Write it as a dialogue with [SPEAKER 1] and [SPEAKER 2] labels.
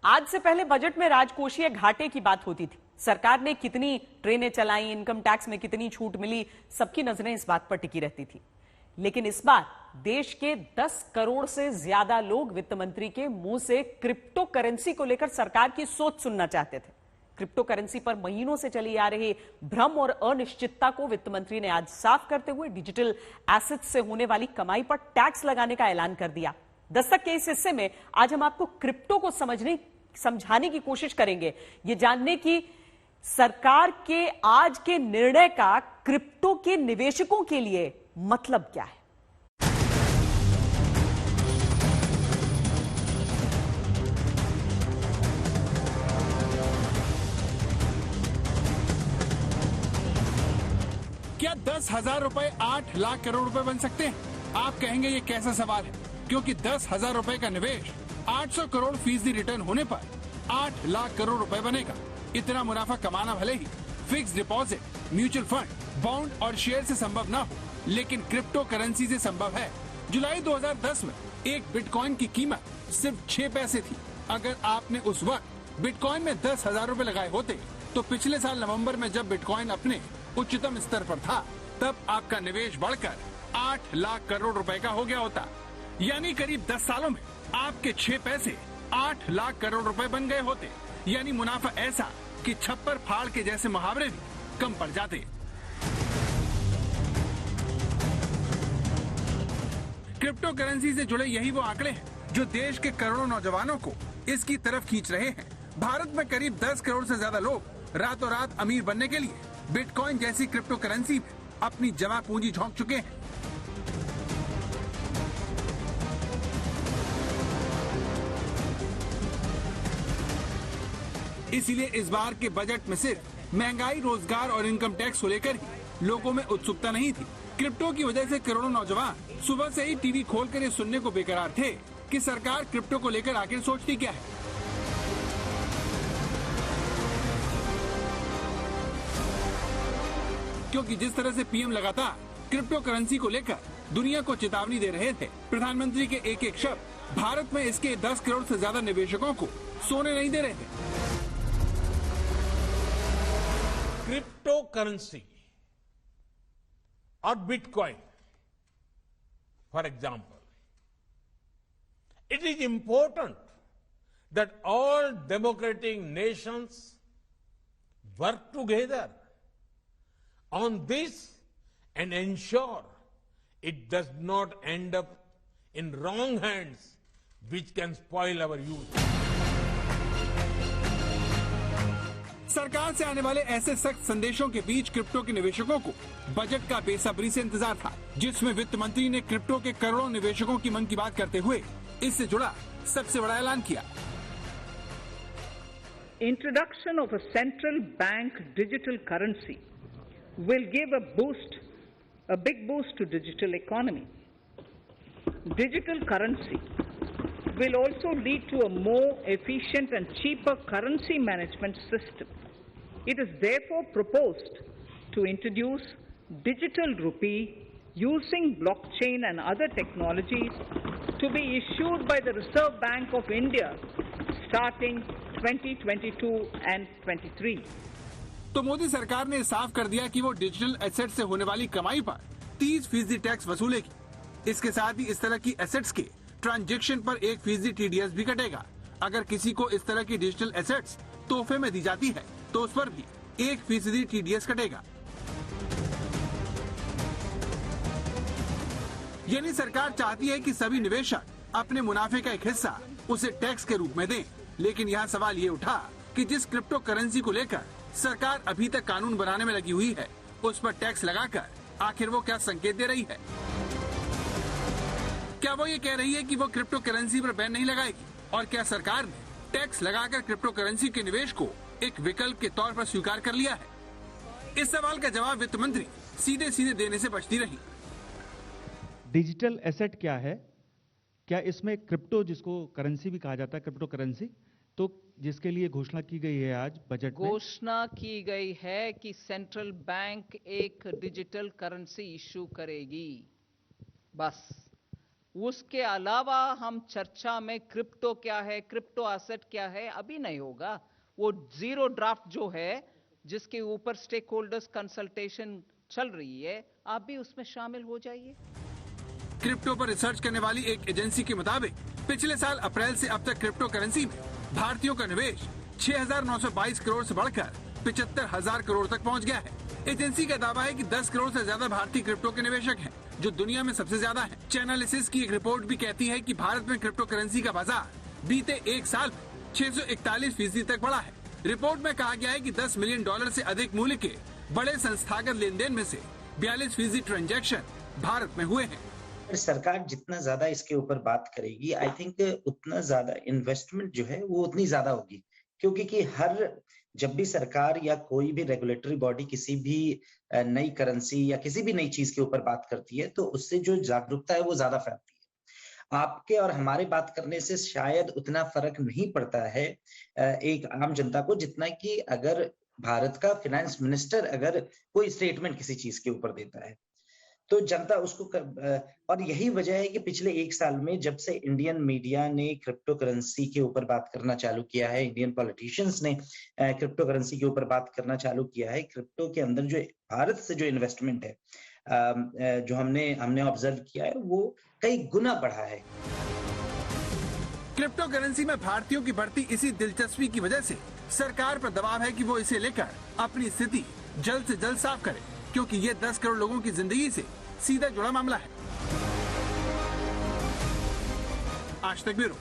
[SPEAKER 1] आज से पहले बजट में राजकोषीय घाटे की बात होती थी। सरकार ने कितनी ट्रेनें चलाई, इनकम टैक्स में कितनी छूट मिली, सबकी नजरें इस बात पर टिकी रहती थी। लेकिन इस बार देश के 10 करोड़ से ज्यादा लोग वित्त मंत्री के मुंह से क्रिप्टो करेंसी को लेकर सरकार की सोच सुनना चाहते थे। क्रिप्टो करेंसी पर महीनों से चली आ रही भ्रम और अनिश्चितता को वित्त मंत्री ने आज साफ करते हुए डिजिटल एसेट्स से होने वाली कमाई पर टैक्स लगाने का ऐलान कर दिया। दस्तक के इस हिस्से में आज हम आपको क्रिप्टो को समझाने की कोशिश करेंगे, ये जानने की सरकार के आज के निर्णय का क्रिप्टो के निवेशकों के लिए मतलब क्या है।
[SPEAKER 2] क्या 10,000 रुपए 8 लाख करोड़ रुपए बन सकते हैं? आप कहेंगे ये कैसा सवाल है, क्योंकि 10,000 रुपए का निवेश 800 करोड़ फीसदी रिटर्न होने पर 8 लाख करोड़ रुपए बनेगा। इतना मुनाफा कमाना भले ही fix deposit, mutual fund, bond और शेयर से संभव ना हो, लेकिन क्रिप्टो करेंसी से संभव है। जुलाई 2010 में एक बिटकॉइन की कीमत सिर्फ 6 पैसे थी। अगर आपने उस वक्त बिटकॉइन में 10,000 रुपए लगाए होते तो पिछले साल नवंबर में जब बिटकॉइन अपने उच्चतम स्तर पर था, तब आपका निवेश बढ़कर 8 लाख करोड़ रुपए का हो गया होता। यानी करीब 10 सालों में आपके 6 पैसे 8 लाख करोड़ रुपए बन गए होते। यानी मुनाफा ऐसा कि छप्पर फाड़ के जैसे मुहावरे भी कम पड़ जाते। क्रिप्टो करेंसी से जुड़े यही वो आंकड़े हैं जो देश के करोड़ों नौजवानों को इसकी तरफ खींच रहे हैं। भारत में करीब 10 करोड़ से ज्यादा लोग रातों रात अमीर बनने के लिए बिटकॉइन जैसी क्रिप्टो करेंसी में अपनी जमा पूंजी झोंक चुके हैं। इसीलिए इस बार के बजट में सिर्फ महंगाई, रोजगार और इनकम टैक्स को लेकर ही लोगों में उत्सुकता नहीं थी। क्रिप्टो की वजह से करोड़ों नौजवान सुबह से ही टीवी खोलकर ये सुनने को बेकरार थे कि सरकार क्रिप्टो को लेकर आखिर सोचती क्या है। क्योंकि जिस तरह से पीएम लगातार क्रिप्टो करेंसी को लेकर दुनिया को चेतावनी दे रहे थे, प्रधानमंत्री के एक एक शब्द भारत में इसके 10 करोड़ से ज्यादा निवेशकों को सोने नहीं दे रहे थे।
[SPEAKER 3] Cryptocurrency or Bitcoin, for example, it is important that all democratic nations work together on this and ensure it does not end up in wrong hands, which can spoil our youth.
[SPEAKER 2] सरकार से आने वाले ऐसे सख्त संदेशों के बीच crypto के निवेशकों को बजट का बेसब्री से इंतजार था, जिसमें वित्त मंत्री ने क्रिप्टो के करोड़ों निवेशकों की मन की बात करते हुए इससे जुड़ा सबसे बड़ा ऐलान किया।
[SPEAKER 4] Introduction of a central bank digital currency will give a big boost to digital economy. Digital currency will also lead to a more efficient and cheaper currency management system. It is therefore proposed to introduce digital rupee using blockchain and other technologies to be issued by the Reserve Bank of India starting 2022 and 23.
[SPEAKER 2] तो मोदी सरकार ने साफ कर दिया कि वो digital asset से होने वाली कमाई पर 30% टैक्स वसूलेगी। इसके साथ ही इस तरह की एसेट्स के ट्रांजैक्शन पर 1% TDS भी कटेगा। अगर किसी को इस तरह की डिजिटल एसेट्स तोहफे में दी जाती है तो उस पर भी 1% TDS कटेगा। यानी सरकार चाहती है कि सभी निवेशक अपने मुनाफे का एक हिस्सा उसे टैक्स के रूप में दें। लेकिन यहाँ सवाल ये उठा कि जिस क्रिप्टो करेंसी को लेकर सरकार अभी तक कानून बनाने में लगी हुई है, उस पर टैक्स लगाकर आखिर वो क्या संकेत दे रही है? क्या वो ये कह रही है कि वो क्रिप्टो करेंसी पर बैन नहीं लगाएगी? और क्या सरकार ने टैक्स लगाकर क्रिप्टो करेंसी के निवेश को एक विकल्प के तौर पर स्वीकार कर लिया है? इस सवाल का जवाब वित्त मंत्री सीधे सीधे देने से बचती रही।
[SPEAKER 5] डिजिटल एसेट क्या है? क्या इसमें क्रिप्टो, जिसको करेंसी भी कहा जाता है, क्रिप्टो करेंसी, तो जिसके लिए घोषणा की गई है आज बजट में?
[SPEAKER 6] घोषणा की गई है कि सेंट्रल बैंक एक डिजिटल करेंसी इशू करेगी, बस। उसके अलावा हम चर्चा में क्रिप्टो क्या है, क्रिप्टो एसेट क्या है, अभी नहीं होगा। वो जीरो ड्राफ्ट जो है, जिसके ऊपर स्टेक होल्डर्स कंसल्टेशन चल रही है, आप भी उसमें शामिल हो जाइए।
[SPEAKER 2] क्रिप्टो पर रिसर्च करने वाली एक एजेंसी के मुताबिक पिछले साल अप्रैल से अब तक क्रिप्टो करेंसी में भारतीयों का निवेश 6,922 करोड़ से बढ़कर 75,000 करोड़ तक पहुंच गया है। एजेंसी का दावा है कि 10 करोड़ से ज्यादा भारतीय क्रिप्टो के निवेशक हैं, जो दुनिया में सबसे ज्यादा है। चैनालिसिस की एक रिपोर्ट भी कहती है कि भारत में क्रिप्टो करेंसी का बाजार बीते एक साल में 641% तक बढ़ा है। रिपोर्ट में कहा गया है कि $10 मिलियन से अधिक मूल्य के बड़े संस्थागत लेन देन में से 42% ट्रांजैक्शन भारत में हुए हैं।
[SPEAKER 7] सरकार जितना ज्यादा इसके ऊपर बात करेगी, आई थिंक उतना ज्यादा इन्वेस्टमेंट जो है वो उतनी ज्यादा होगी, क्योंकि कि जब भी सरकार या कोई भी रेगुलेटरी बॉडी किसी भी नई करेंसी या किसी भी नई चीज के ऊपर बात करती है, तो उससे जो जागरूकता है वो ज्यादा फैलती है। आपके और हमारे बात करने से शायद उतना फर्क नहीं पड़ता है एक आम जनता को, जितना कि अगर भारत का फाइनेंस मिनिस्टर अगर कोई स्टेटमेंट किसी चीज के ऊपर देता है तो जनता उसको और यही वजह है कि पिछले एक साल में जब से इंडियन मीडिया ने क्रिप्टो करेंसी के ऊपर बात करना चालू किया है, इंडियन पॉलिटिशियंस ने क्रिप्टो करेंसी के ऊपर बात करना चालू किया है, क्रिप्टो के अंदर जो भारत से जो इन्वेस्टमेंट है जो हमने ऑब्जर्व किया है वो कई गुना बढ़ा है।
[SPEAKER 2] क्रिप्टो करेंसी में भारतीयों की बढ़ती इसी दिलचस्पी की वजह से सरकार पर दबाव है कि वो इसे लेकर अपनी स्थिति जल्द से जल्द साफ करे, क्योंकि ये 10 करोड़ लोगों की जिंदगी से सीधा जुड़ा मामला है। आज तक ब्यूरो।